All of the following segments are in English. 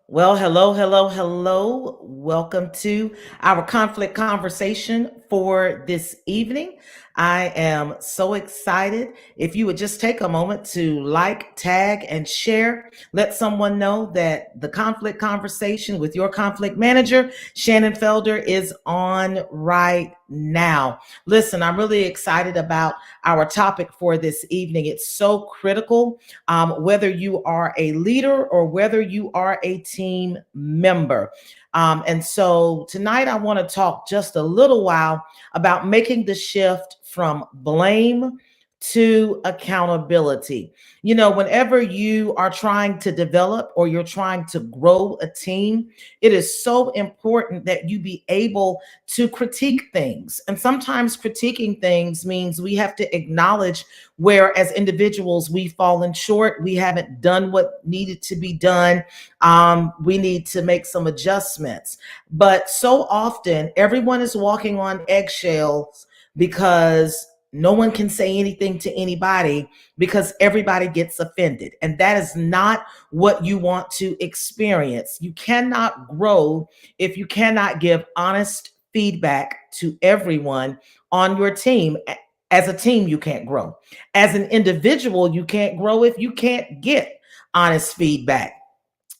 Well, hello, hello, hello. Welcome to our conflict conversation for this evening. I am so excited. If you would just take a moment to like, tag, and share, let someone know that the conflict conversation with your conflict manager, Shannon Felder, is on right now. Listen, I'm really excited about our topic for this evening. It's so critical whether you are a leader or whether you are a team member. And so tonight I want to talk just a little while about making the shift from blame to accountability. You know, whenever you are trying to develop or you're trying to grow a team, it is so important that you be able to critique things. And sometimes critiquing things means we have to acknowledge where as individuals we've fallen short, we haven't done what needed to be done. We need to make some adjustments. But so often everyone is walking on eggshells because no one can say anything to anybody because everybody gets offended. And that is not what you want to experience. You cannot grow if you cannot give honest feedback to everyone on your team. As a team, you can't grow. As an individual, you can't grow if you can't get honest feedback.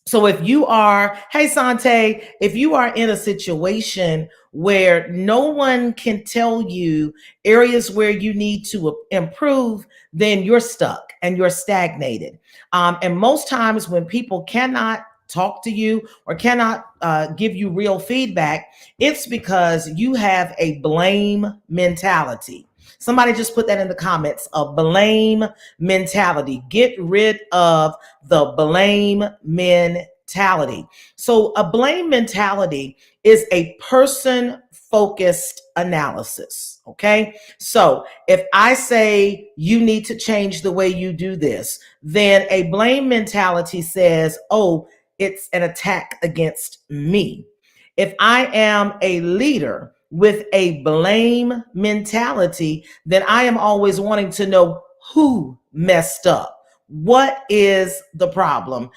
So if you are, hey Sante, if you are in a situation where no one can tell you areas where you need to improve, then you're stuck and you're stagnated. And most times when people cannot talk to you or cannot give you real feedback, it's because you have a blame mentality. Somebody just put that in the comments, a blame mentality. Get rid of the blame mentality. So, a blame mentality is a person focused analysis. Okay. So, if I say you need to change the way you do this, then a blame mentality says, oh, it's an attack against me. If I am a leader with a blame mentality, then I am always wanting to know who messed up. What is the problem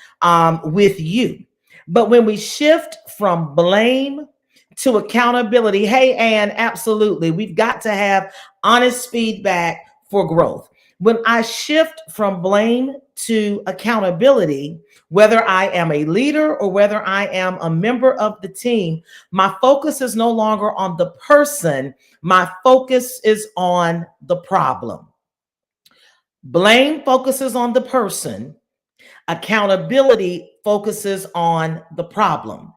with you? But when we shift from blame to accountability, hey, Ann, absolutely, we've got to have honest feedback for growth. When I shift from blame to accountability, whether I am a leader or whether I am a member of the team, my focus is no longer on the person, my focus is on the problem. Blame focuses on the person, accountability focuses on the problem.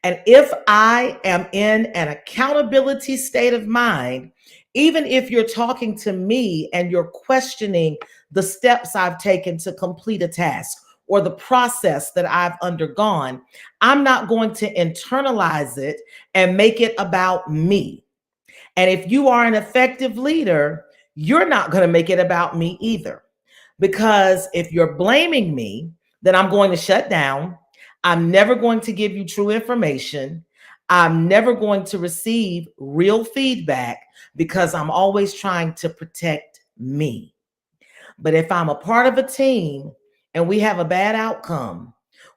And if I am in an accountability state of mind, even if you're talking to me and you're questioning the steps I've taken to complete a task or the process that I've undergone, I'm not going to internalize it and make it about me. And if you are an effective leader, you're not going to make it about me either. Because if you're blaming me, then I'm going to shut down. I'm never going to give you true information. I'm never going to receive real feedback because I'm always trying to protect me. But if I'm a part of a team and we have a bad outcome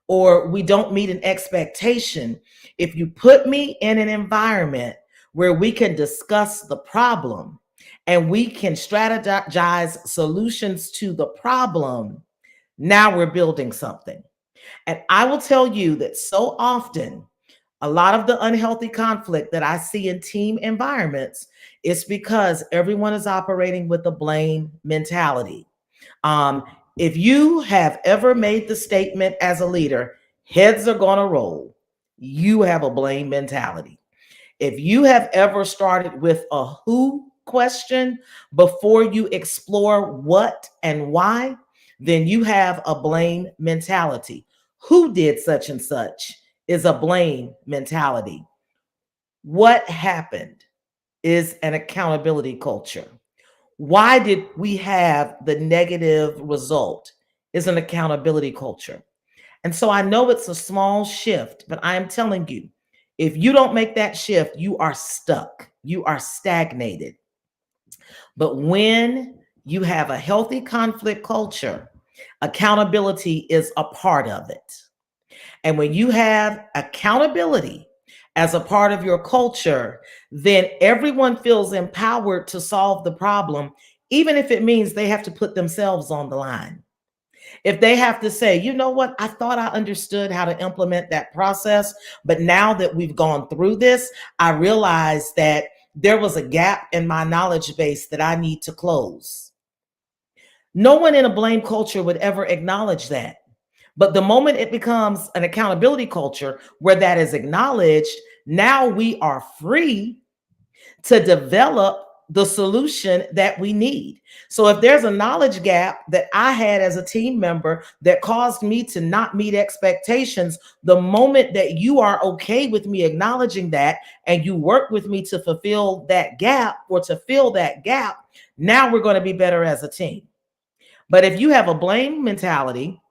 or we don't meet an expectation, if you put me in an environment where we can discuss the problem and we can strategize solutions to the problem, now we're building something. And I will tell you that so often, a lot of the unhealthy conflict that I see in team environments is because everyone is operating with a blame mentality. Um, if you have ever made the statement as a leader, heads are going to roll, you have a blame mentality. If you have ever started with a who question before you explore what and why, then you have a blame mentality. Who did such and such is a blame mentality. What happened is an accountability culture. Why did we have the negative result is an accountability culture. And so I know it's a small shift, but I am telling you, if you don't make that shift, you are stuck, you are stagnated. But when you have a healthy conflict culture, accountability is a part of it. And when you have accountability as a part of your culture, then everyone feels empowered to solve the problem, even if it means they have to put themselves on the line. If they have to say, you know what, I thought I understood how to implement that process, but now that we've gone through this, I realize that there was a gap in my knowledge base that I need to close. No one in a blame culture would ever acknowledge that. But the moment it becomes an accountability culture where that is acknowledged, now we are free to develop the solution that we need. So if there's a knowledge gap that I had as a team member that caused me to not meet expectations, the moment that you are okay with me acknowledging that and you work with me to fulfill that gap or to fill that gap, now we're going to be better as a team. But if you have a blame mentality,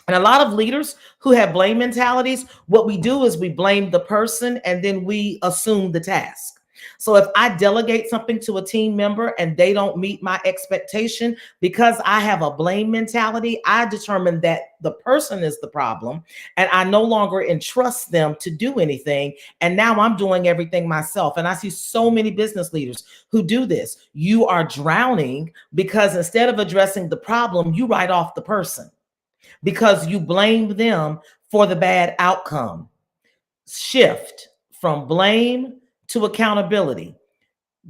and a lot of leaders who have blame mentalities, what we do is we blame the person and then we assume the task. So if I delegate something to a team member and they don't meet my expectation, because I have a blame mentality, I determine that the person is the problem and I no longer entrust them to do anything. And now I'm doing everything myself. And I see so many business leaders who do this. You are drowning because instead of addressing the problem, you write off the person because you blame them for the bad outcome. Shift from blame to accountability.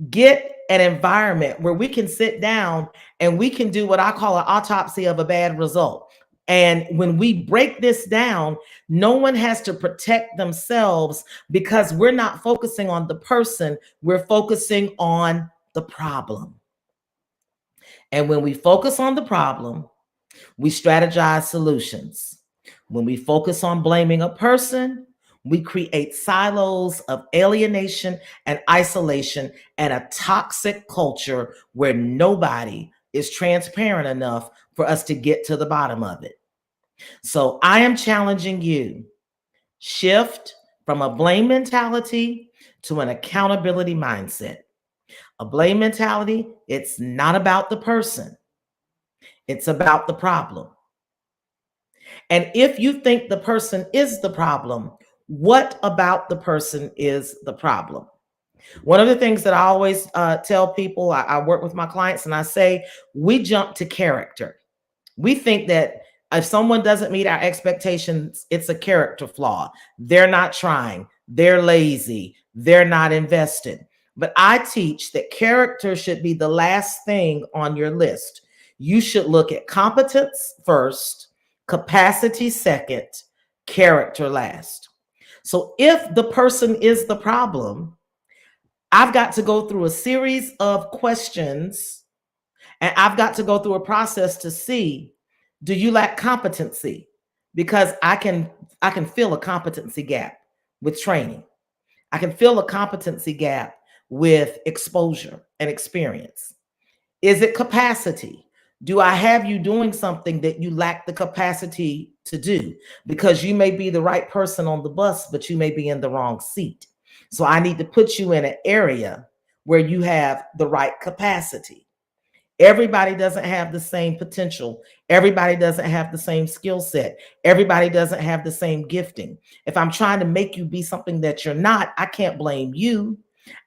Get an environment where we can sit down and we can do what I call an autopsy of a bad result. And when we break this down, no one has to protect themselves because we're not focusing on the person, we're focusing on the problem. And when we focus on the problem, we strategize solutions. When we focus on blaming a person, we create silos of alienation and isolation and a toxic culture where nobody is transparent enough for us to get to the bottom of it. So I am challenging you, shift from a blame mentality to an accountability mindset. A blame mentality, it's not about the person, it's about the problem. And if you think the person is the problem, what about the person is the problem? One of the things that I always tell people, I work with my clients and I say, we jump to character. We think that if someone doesn't meet our expectations, it's a character flaw. They're not trying, they're lazy, they're not invested. But I teach that character should be the last thing on your list. You should look at competence first, capacity second, character last. So if the person is the problem, I've got to go through a series of questions and I've got to go through a process to see, do you lack competency? Because I can fill a competency gap with training. I can fill a competency gap with exposure and experience. Is it capacity? Do I have you doing something that you lack the capacity to do? Because you may be the right person on the bus, but you may be in the wrong seat. So I need to put you in an area where you have the right capacity. Everybody doesn't have the same potential. Everybody doesn't have the same skill set. Everybody doesn't have the same gifting. If I'm trying to make you be something that you're not, I can't blame you.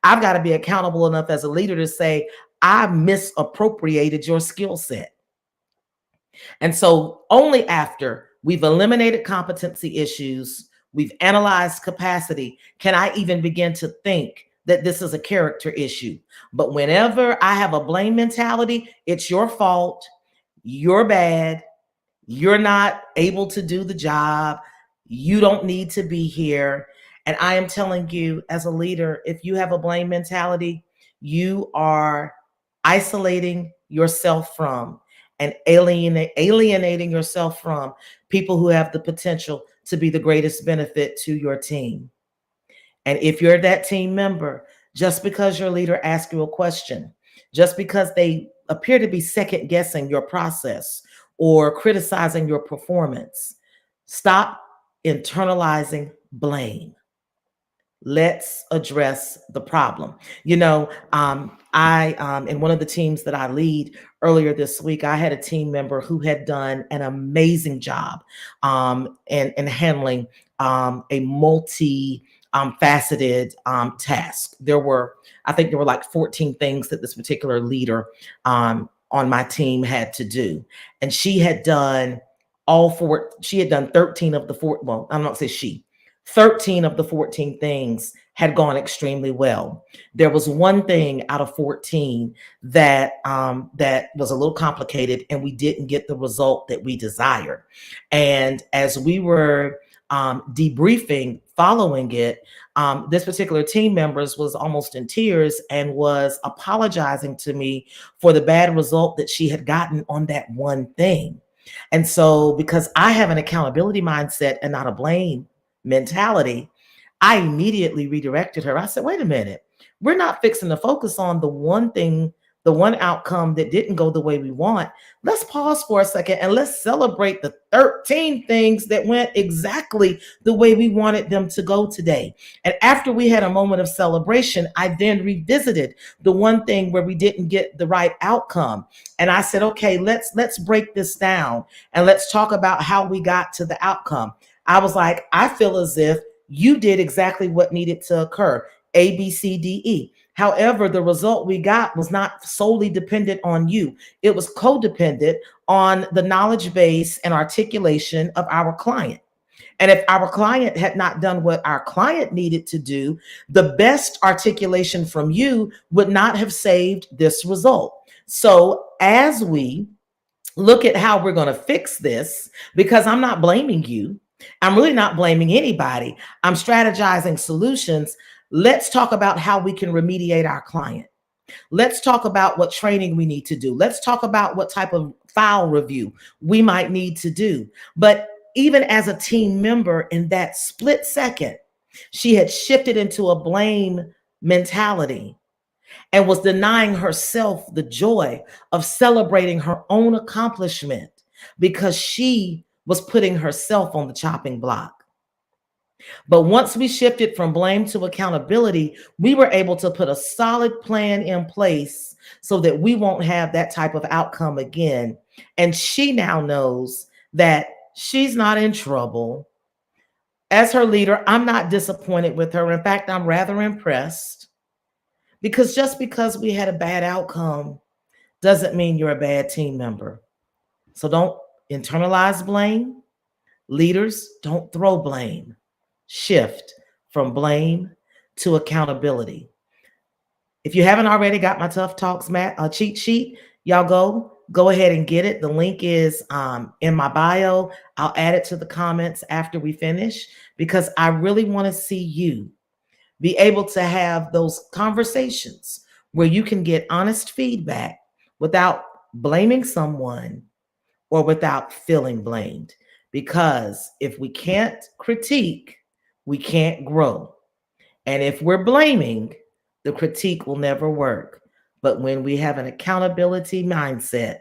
I've got to be accountable enough as a leader to say, I misappropriated your skill set. And so only after we've eliminated competency issues, we've analyzed capacity, can I even begin to think that this is a character issue. But whenever I have a blame mentality, it's your fault, you're bad, you're not able to do the job, you don't need to be here. And I am telling you, as a leader, if you have a blame mentality, you are isolating yourself from and alienating yourself from people who have the potential to be the greatest benefit to your team. And if you're that team member, just because your leader asks you a question, just because they appear to be second guessing your process or criticizing your performance, stop internalizing blame. Let's address the problem. You know, I in one of the teams that I lead earlier this week, I had a team member who had done an amazing job in handling a multi faceted task. I think there were like 14 things that this particular leader on my team had to do, and she had done all four. She had done 13 of the four. Well, I'm not say she. 13 of the 14 things had gone extremely well. There was one thing out of 14 that was a little complicated, and we didn't get the result that we desired. And as we were debriefing following it, this particular team members was almost in tears and was apologizing to me for the bad result that she had gotten on that one thing. And so, because I have an accountability mindset and not a blame mentality, I immediately redirected her. I said, wait a minute, we're not fixing to focus on the one thing, the one outcome that didn't go the way we want. Let's pause for a second and let's celebrate the 13 things that went exactly the way we wanted them to go today. And after we had a moment of celebration, I then revisited the one thing where we didn't get the right outcome. And I said, okay, let's break this down and let's talk about how we got to the outcome. I was like, I feel as if you did exactly what needed to occur, A, B, C, D, E. However, the result we got was not solely dependent on you. It was codependent on the knowledge base and articulation of our client. And if our client had not done what our client needed to do, the best articulation from you would not have saved this result. So as we look at how we're going to fix this, because I'm not blaming you, I'm really not blaming anybody, I'm strategizing solutions. Let's talk about how we can remediate our client. Let's talk about what training we need to do. Let's talk about what type of file review we might need to do. But even as a team member, in that split second, she had shifted into a blame mentality and was denying herself the joy of celebrating her own accomplishment because she was putting herself on the chopping block. But once we shifted from blame to accountability, we were able to put a solid plan in place so that we won't have that type of outcome again. And she now knows that she's not in trouble. As her leader, I'm not disappointed with her. In fact, I'm rather impressed, because just because we had a bad outcome doesn't mean you're a bad team member. So don't internalize blame. Leaders, don't throw blame. Shift from blame to accountability. If you haven't already got my Tough Talks cheat sheet, y'all go ahead and get it. The link is in my bio. I'll add it to the comments after we finish, because I really want to see you be able to have those conversations where you can get honest feedback without blaming someone or without feeling blamed. Because if we can't critique, we can't grow. And if we're blaming, the critique will never work. But when we have an accountability mindset,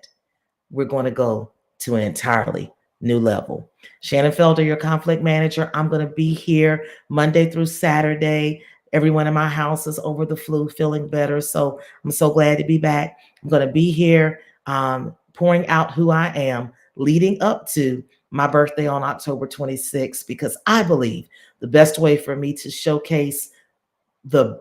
we're going to go to an entirely new level. Shannon Felder, your conflict manager. I'm going to be here Monday through Saturday. Everyone in my house is over the flu, feeling better. So I'm so glad to be back. I'm going to be here pouring out who I am, leading up to my birthday on October 26th, because I believe the best way for me to showcase the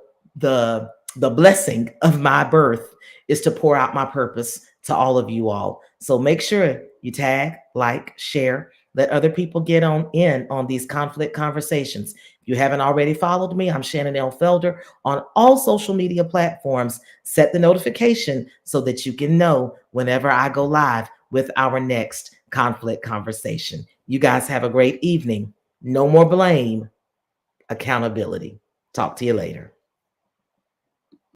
blessing of my birth is to pour out my purpose to all of you all. So make sure you tag, like, share, let other people get in on these conflict conversations. If you haven't already followed me, I'm Shannon L. Felder on all social media platforms. Set the notification so that you can know whenever I go live with our next conflict conversation. You guys have a great evening. No more blame, accountability. Talk to you later.